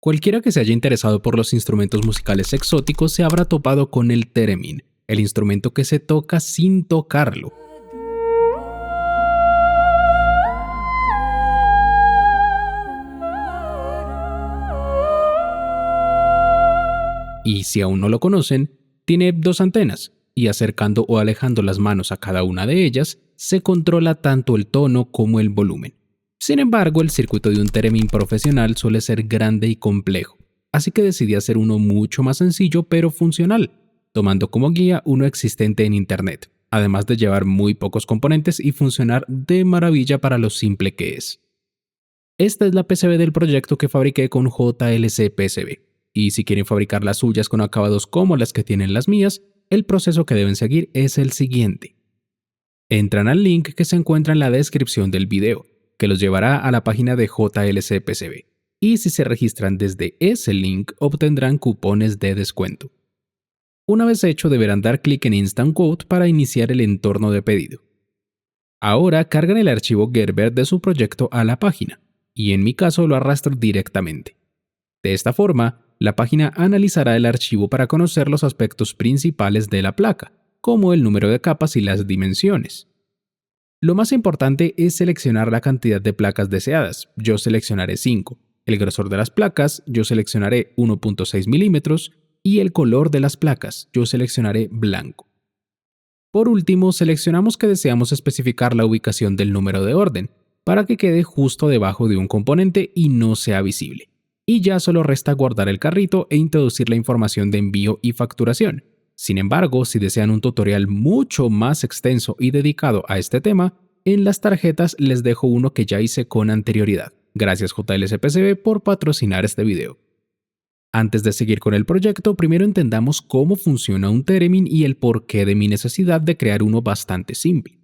Cualquiera que se haya interesado por los instrumentos musicales exóticos se habrá topado con el theremin, el instrumento que se toca sin tocarlo. Y si aún no lo conocen, tiene dos antenas, y acercando o alejando las manos a cada una de ellas, se controla tanto el tono como el volumen. Sin embargo, el circuito de un theremin profesional suele ser grande y complejo, así que decidí hacer uno mucho más sencillo pero funcional, tomando como guía uno existente en internet, además de llevar muy pocos componentes y funcionar de maravilla para lo simple que es. Esta es la PCB del proyecto que fabriqué con JLC PCB. Y si quieren fabricar las suyas con acabados como las que tienen las mías, el proceso que deben seguir es el siguiente. Entran al link que se encuentra en la descripción del video, que los llevará a la página de JLC PCB. Y si se registran desde ese link, obtendrán cupones de descuento. Una vez hecho, deberán dar clic en Instant Quote para iniciar el entorno de pedido. Ahora cargan el archivo Gerber de su proyecto a la página, y en mi caso lo arrastro directamente. De esta forma, la página analizará el archivo para conocer los aspectos principales de la placa, como el número de capas y las dimensiones. Lo más importante es seleccionar la cantidad de placas deseadas. Yo seleccionaré 5. El grosor de las placas, yo seleccionaré 1.6 milímetros y el color de las placas, yo seleccionaré blanco. Por último, seleccionamos que deseamos especificar la ubicación del número de orden, para que quede justo debajo de un componente y no sea visible. Y ya solo resta guardar el carrito e introducir la información de envío y facturación. Sin embargo, si desean un tutorial mucho más extenso y dedicado a este tema, en las tarjetas les dejo uno que ya hice con anterioridad. Gracias JLC PCB por patrocinar este video. Antes de seguir con el proyecto, primero entendamos cómo funciona un theremin y el porqué de mi necesidad de crear uno bastante simple.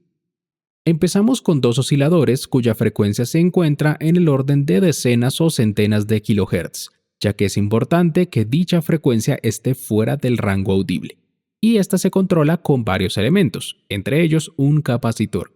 Empezamos con dos osciladores cuya frecuencia se encuentra en el orden de decenas o centenas de kilohertz, ya que es importante que dicha frecuencia esté fuera del rango audible. Y esta se controla con varios elementos, entre ellos un capacitor.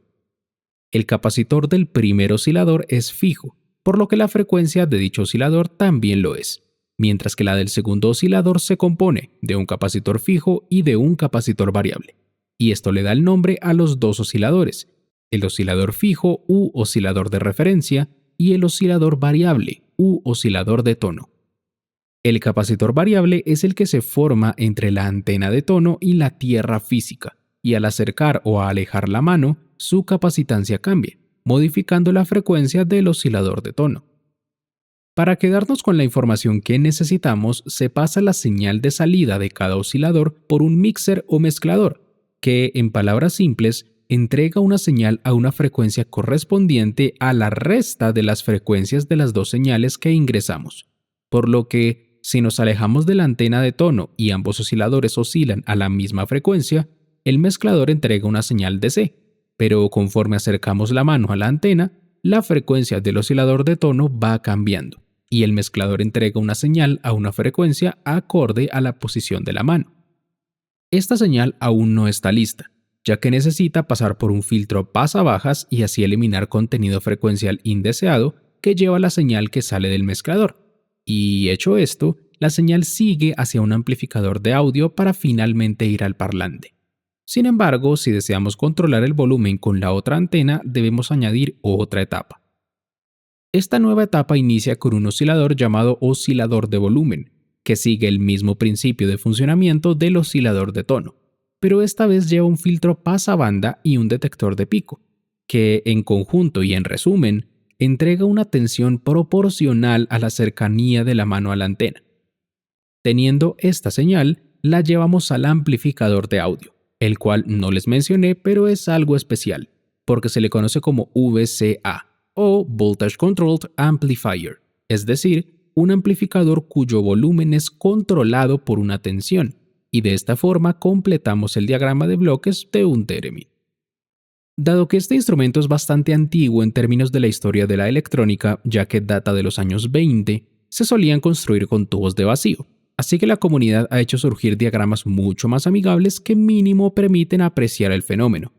El capacitor del primer oscilador es fijo, por lo que la frecuencia de dicho oscilador también lo es, mientras que la del segundo oscilador se compone de un capacitor fijo y de un capacitor variable. Y esto le da el nombre a los dos osciladores, el oscilador fijo u oscilador de referencia y el oscilador variable u oscilador de tono. El capacitor variable es el que se forma entre la antena de tono y la tierra física, y al acercar o alejar la mano, su capacitancia cambia, modificando la frecuencia del oscilador de tono. Para quedarnos con la información que necesitamos, se pasa la señal de salida de cada oscilador por un mixer o mezclador, que, en palabras simples, entrega una señal a una frecuencia correspondiente a la resta de las frecuencias de las dos señales que ingresamos. Por lo que, si nos alejamos de la antena de tono y ambos osciladores oscilan a la misma frecuencia, el mezclador entrega una señal DC, pero conforme acercamos la mano a la antena, la frecuencia del oscilador de tono va cambiando, y el mezclador entrega una señal a una frecuencia acorde a la posición de la mano. Esta señal aún no está lista, ya que necesita pasar por un filtro pasabajas y así eliminar contenido frecuencial indeseado que lleva la señal que sale del mezclador. Y hecho esto, la señal sigue hacia un amplificador de audio para finalmente ir al parlante. Sin embargo, si deseamos controlar el volumen con la otra antena, debemos añadir otra etapa. Esta nueva etapa inicia con un oscilador llamado oscilador de volumen, que sigue el mismo principio de funcionamiento del oscilador de tono, pero esta vez lleva un filtro pasabanda y un detector de pico, que en conjunto y en resumen, entrega una tensión proporcional a la cercanía de la mano a la antena. Teniendo esta señal, la llevamos al amplificador de audio, el cual no les mencioné, pero es algo especial, porque se le conoce como VCA o Voltage Controlled Amplifier, es decir, un amplificador cuyo volumen es controlado por una tensión, y de esta forma completamos el diagrama de bloques de un theremin. Dado que este instrumento es bastante antiguo en términos de la historia de la electrónica, ya que data de los años 20, se solían construir con tubos de vacío, así que la comunidad ha hecho surgir diagramas mucho más amigables que mínimo permiten apreciar el fenómeno.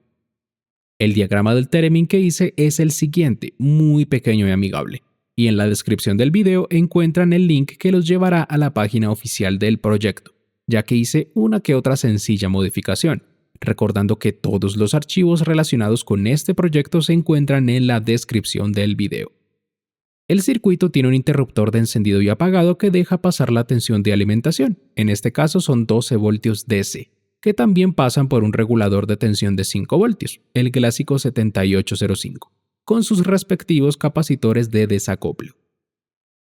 El diagrama del theremin que hice es el siguiente, muy pequeño y amigable. y en la descripción del video encuentran el link que los llevará a la página oficial del proyecto, ya que hice una que otra sencilla modificación, recordando que todos los archivos relacionados con este proyecto se encuentran en la descripción del video. El circuito tiene un interruptor de encendido y apagado que deja pasar la tensión de alimentación, en este caso son 12 voltios DC, que también pasan por un regulador de tensión de 5 voltios, el clásico 7805, con sus respectivos capacitores de desacoplio.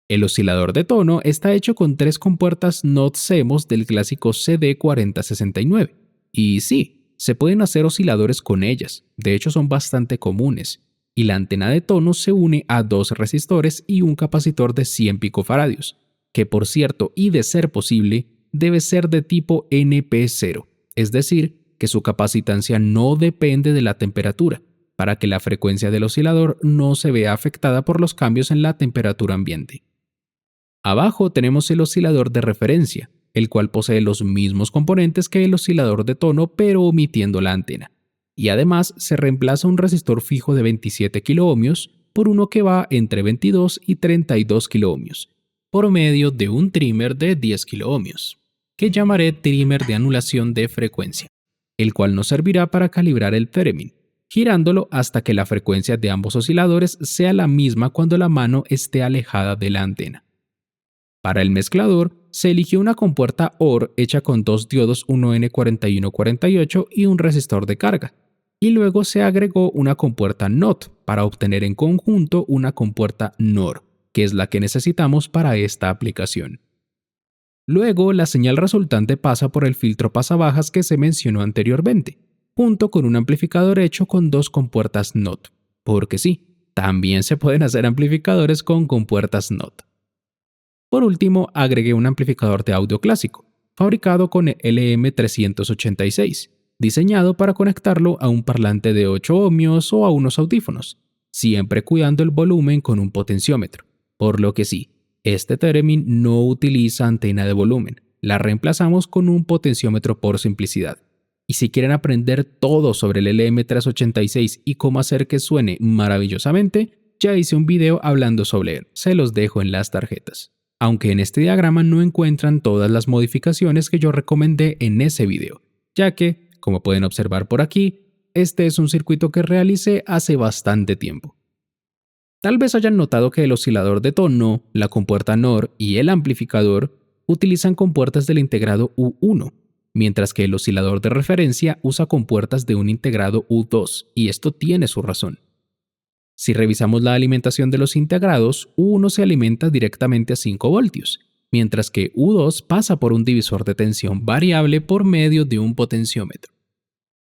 El oscilador de tono está hecho con 3 compuertas NOT CMOS del clásico CD4069, y sí, se pueden hacer osciladores con ellas, de hecho son bastante comunes, y la antena de tono se une a 2 resistores y un capacitor de 100 picofaradios, que por cierto, y de ser posible, debe ser de tipo NP0, es decir, que su capacitancia no depende de la temperatura, para que la frecuencia del oscilador no se vea afectada por los cambios en la temperatura ambiente. Abajo tenemos el oscilador de referencia, el cual posee los mismos componentes que el oscilador de tono pero omitiendo la antena. Y además se reemplaza un resistor fijo de 27 kiloohmios por uno que va entre 22 y 32 kiloohmios, por medio de un trimmer de 10 kiloohmios, que llamaré trimmer de anulación de frecuencia, el cual nos servirá para calibrar el theremin, girándolo hasta que la frecuencia de ambos osciladores sea la misma cuando la mano esté alejada de la antena. Para el mezclador, se eligió una compuerta OR hecha con 2 diodos 1N4148 y un resistor de carga, y luego se agregó una compuerta NOT para obtener en conjunto una compuerta NOR, que es la que necesitamos para esta aplicación. Luego, la señal resultante pasa por el filtro pasabajas que se mencionó anteriormente, junto con un amplificador hecho con 2 compuertas NOT, porque sí, también se pueden hacer amplificadores con compuertas NOT. Por último, agregué un amplificador de audio clásico, fabricado con LM386, diseñado para conectarlo a un parlante de 8 ohmios o a unos audífonos, siempre cuidando el volumen con un potenciómetro, por lo que sí, este theremin no utiliza antena de volumen, la reemplazamos con un potenciómetro por simplicidad. Y si quieren aprender todo sobre el LM386 y cómo hacer que suene maravillosamente, ya hice un video hablando sobre él, se los dejo en las tarjetas. Aunque en este diagrama no encuentran todas las modificaciones que yo recomendé en ese video, ya que, como pueden observar por aquí, este es un circuito que realicé hace bastante tiempo. Tal vez hayan notado que el oscilador de tono, la compuerta NOR y el amplificador utilizan compuertas del integrado U1, mientras que el oscilador de referencia usa compuertas de un integrado U2, y esto tiene su razón. Si revisamos la alimentación de los integrados, U1 se alimenta directamente a 5 voltios, mientras que U2 pasa por un divisor de tensión variable por medio de un potenciómetro.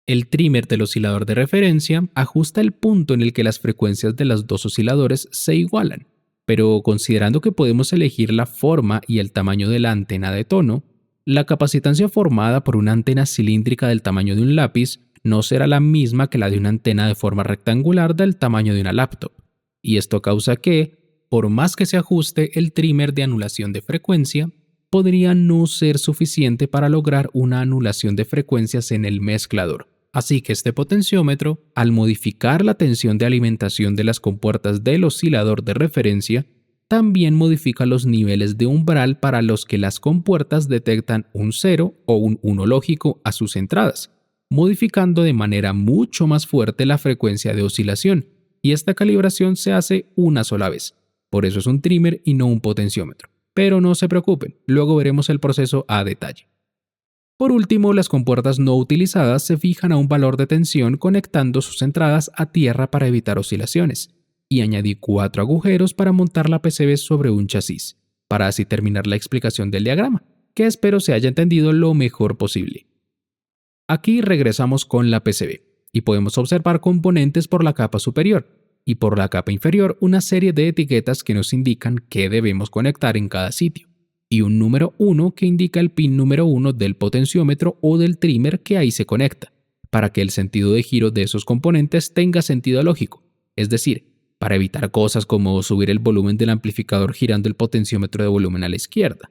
El trimmer del oscilador de referencia ajusta el punto en el que las frecuencias de los dos osciladores se igualan, pero considerando que podemos elegir la forma y el tamaño de la antena de tono, la capacitancia formada por una antena cilíndrica del tamaño de un lápiz no será la misma que la de una antena de forma rectangular del tamaño de una laptop, y esto causa que, por más que se ajuste el trimmer de anulación de frecuencia, podría no ser suficiente para lograr una anulación de frecuencias en el mezclador. Así que este potenciómetro, al modificar la tensión de alimentación de las compuertas del oscilador de referencia, también modifica los niveles de umbral para los que las compuertas detectan un 0 o un 1 lógico a sus entradas, modificando de manera mucho más fuerte la frecuencia de oscilación, y esta calibración se hace una sola vez. Por eso es un trimmer y no un potenciómetro. Pero no se preocupen, luego veremos el proceso a detalle. Por último, las compuertas no utilizadas se fijan a un valor de tensión conectando sus entradas a tierra para evitar oscilaciones, y añadí 4 agujeros para montar la PCB sobre un chasis, para así terminar la explicación del diagrama, que espero se haya entendido lo mejor posible. Aquí regresamos con la PCB, y podemos observar componentes por la capa superior, y por la capa inferior una serie de etiquetas que nos indican qué debemos conectar en cada sitio, y un número 1 que indica el pin número 1 del potenciómetro o del trimmer que ahí se conecta, para que el sentido de giro de esos componentes tenga sentido lógico, es decir, para evitar cosas como subir el volumen del amplificador girando el potenciómetro de volumen a la izquierda.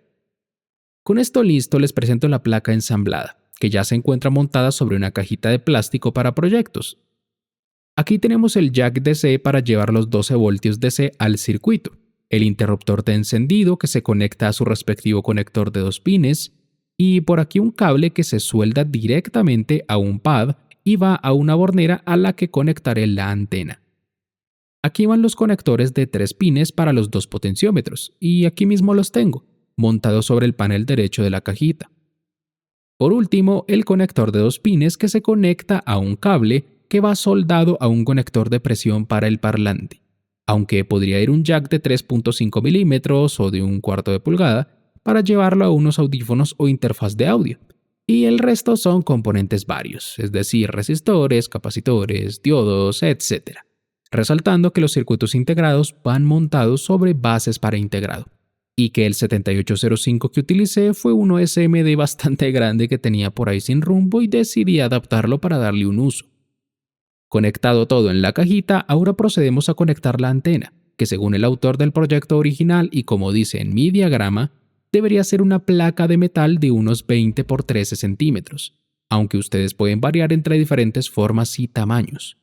Con esto listo, les presento la placa ensamblada, que ya se encuentra montada sobre una cajita de plástico para proyectos. Aquí tenemos el jack DC para llevar los 12 voltios DC al circuito, el interruptor de encendido que se conecta a su respectivo conector de 2 pines, y por aquí un cable que se suelda directamente a un pad y va a una bornera a la que conectaré la antena. Aquí van los conectores de 3 pines para los 2 potenciómetros, y aquí mismo los tengo, montados sobre el panel derecho de la cajita. Por último, el conector de 2 pines que se conecta a un cable que va soldado a un conector de presión para el parlante, aunque podría ir un jack de 3.5 milímetros o de 1/4 de pulgada para llevarlo a unos audífonos o interfaz de audio. Y el resto son componentes varios, es decir, resistores, capacitores, diodos, etc. Resaltando que los circuitos integrados van montados sobre bases para integrado, y que el 7805 que utilicé fue un OSMD bastante grande que tenía por ahí sin rumbo y decidí adaptarlo para darle un uso. Conectado todo en la cajita, ahora procedemos a conectar la antena, que según el autor del proyecto original y como dice en mi diagrama, debería ser una placa de metal de unos 20 por 13 centímetros, aunque ustedes pueden variar entre diferentes formas y tamaños.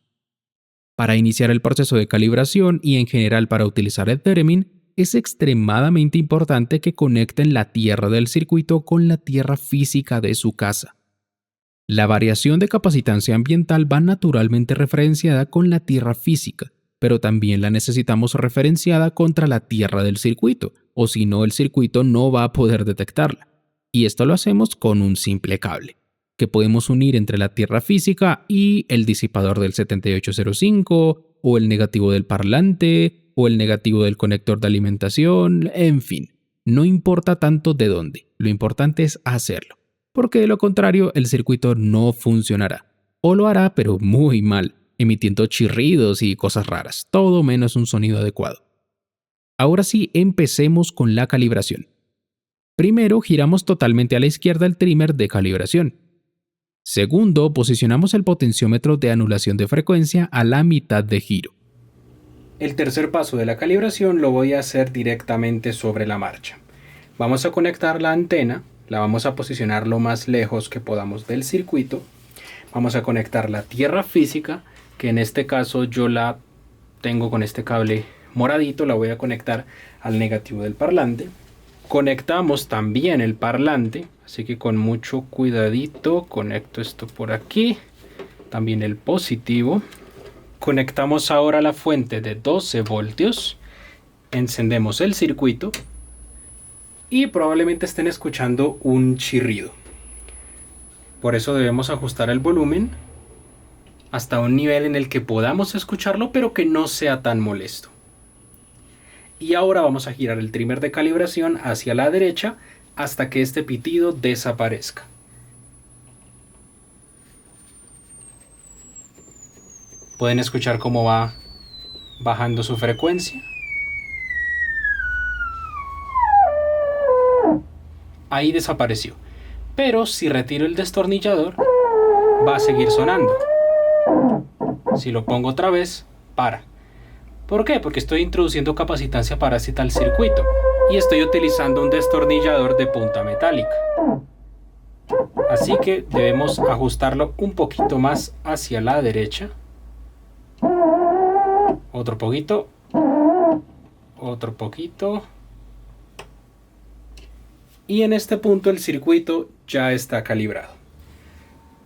Para iniciar el proceso de calibración y en general para utilizar el Theremin, es extremadamente importante que conecten la tierra del circuito con la tierra física de su casa. La variación de capacitancia ambiental va naturalmente referenciada con la tierra física, pero también la necesitamos referenciada contra la tierra del circuito, o si no el circuito no va a poder detectarla. Y esto lo hacemos con un simple cable, que podemos unir entre la tierra física y el disipador del 7805, o el negativo del parlante, o el negativo del conector de alimentación, en fin. No importa tanto de dónde, lo importante es hacerlo, porque de lo contrario el circuito no funcionará, o lo hará pero muy mal, emitiendo chirridos y cosas raras, todo menos un sonido adecuado. Ahora sí, empecemos con la calibración. Primero, giramos totalmente a la izquierda el trimmer de calibración. Segundo, posicionamos el potenciómetro de anulación de frecuencia a la mitad de giro. El tercer paso de la calibración lo voy a hacer directamente sobre la marcha. Vamos a conectar la antena, la vamos a posicionar lo más lejos que podamos del circuito. Vamos a conectar la tierra física, que en este caso yo la tengo con este cable moradito, la voy a conectar al negativo del parlante. Conectamos también el parlante, así que con mucho cuidadito conecto esto por aquí, también el positivo. Conectamos ahora la fuente de 12 voltios, encendemos el circuito y probablemente estén escuchando un chirrido. Por eso debemos ajustar el volumen hasta un nivel en el que podamos escucharlo pero que no sea tan molesto. Y ahora vamos a girar el trimmer de calibración hacia la derecha hasta que este pitido desaparezca. Pueden escuchar cómo va bajando su frecuencia. Ahí desapareció. Pero si retiro el destornillador, va a seguir sonando. Si lo pongo otra vez, para. ¿Por qué? Porque estoy introduciendo capacitancia parásita al circuito y estoy utilizando un destornillador de punta metálica. Así que debemos ajustarlo un poquito más hacia la derecha. Otro poquito. Otro poquito. Y en este punto el circuito ya está calibrado.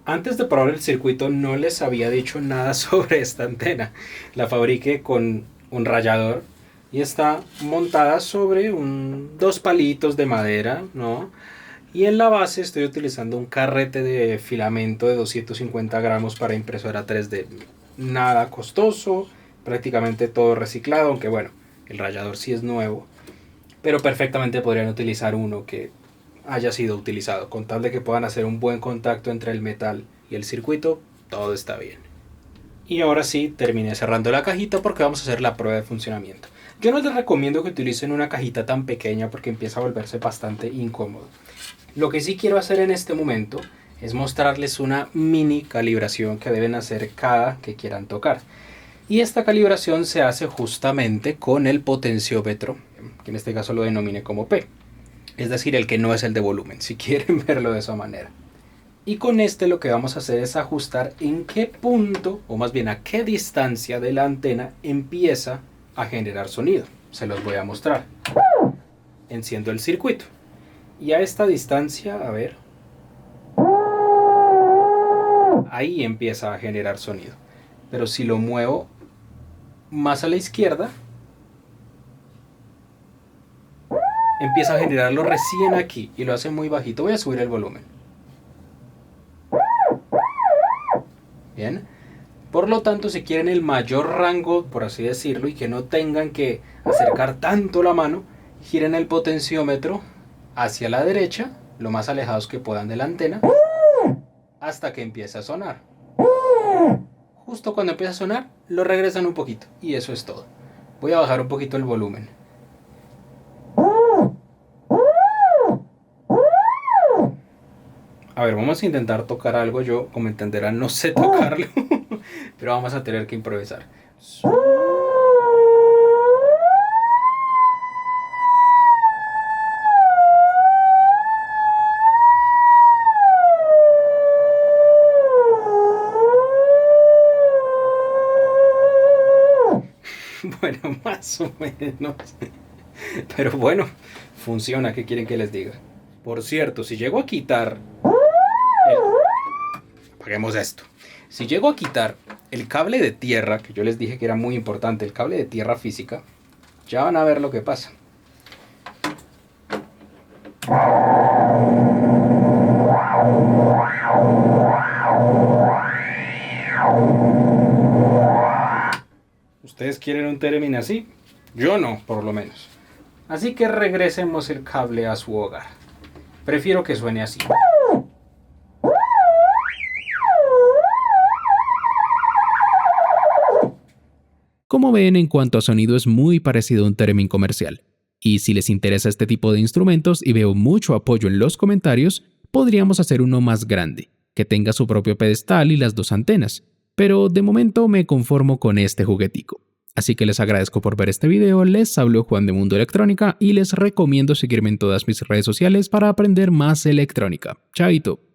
Antes de probar el circuito no les había dicho nada sobre esta antena. La fabriqué con un rallador y está montada sobre dos palitos de madera, ¿no? Y en la base estoy utilizando un carrete de filamento de 250 gramos para impresora 3D. Nada costoso, prácticamente todo reciclado, aunque bueno, el rallador sí es nuevo. Pero perfectamente podrían utilizar uno que haya sido utilizado, con tal de que puedan hacer un buen contacto entre el metal y el circuito, todo está bien. Y ahora sí, terminé cerrando la cajita porque vamos a hacer la prueba de funcionamiento. Yo no les recomiendo que utilicen una cajita tan pequeña porque empieza a volverse bastante incómodo. Lo que sí quiero hacer en este momento es mostrarles una mini calibración que deben hacer cada que quieran tocar. Y esta calibración se hace justamente con el potenciómetro, que en este caso lo denominé como P. Es decir, el que no es el de volumen, si quieren verlo de esa manera. Y con este lo que vamos a hacer es ajustar en qué punto, o más bien a qué distancia de la antena empieza a generar sonido. se los voy a mostrar. Enciendo el circuito y a esta distancia, a ver, ahí empieza a generar sonido. Pero si lo muevo más a la izquierda, empieza a generarlo recién aquí y lo hace muy bajito. Voy a subir el volumen. Bien. Por lo tanto, si quieren el mayor rango, por así decirlo, y que no tengan que acercar tanto la mano, giren el potenciómetro hacia la derecha, lo más alejados que puedan de la antena, hasta que empiece a sonar. Justo cuando empieza a sonar, lo regresan un poquito, y eso es todo. Voy a bajar un poquito el volumen. A ver, vamos a intentar tocar algo. Yo, como entenderán, no sé tocarlo, pero vamos a tener que improvisar. Bueno, más o menos. Pero bueno, funciona. ¿Qué quieren que les diga? Por cierto, si llego a quitar... Apaguemos esto. Si llego a quitar el cable de tierra, que yo les dije que era muy importante, el cable de tierra física, ya van a ver lo que pasa. ¿Ustedes quieren un Theremin así? Yo no, por lo menos. Así que regresemos el cable a su hogar. Prefiero que suene así. Como ven, en cuanto a sonido es muy parecido a un Theremin comercial. Y si les interesa este tipo de instrumentos y veo mucho apoyo en los comentarios, podríamos hacer uno más grande, que tenga su propio pedestal y las dos antenas. Pero de momento me conformo con este juguetico. Así que les agradezco por ver este video, les habló Juan de Mundo Electrónica y les recomiendo seguirme en todas mis redes sociales para aprender más electrónica. Chaito.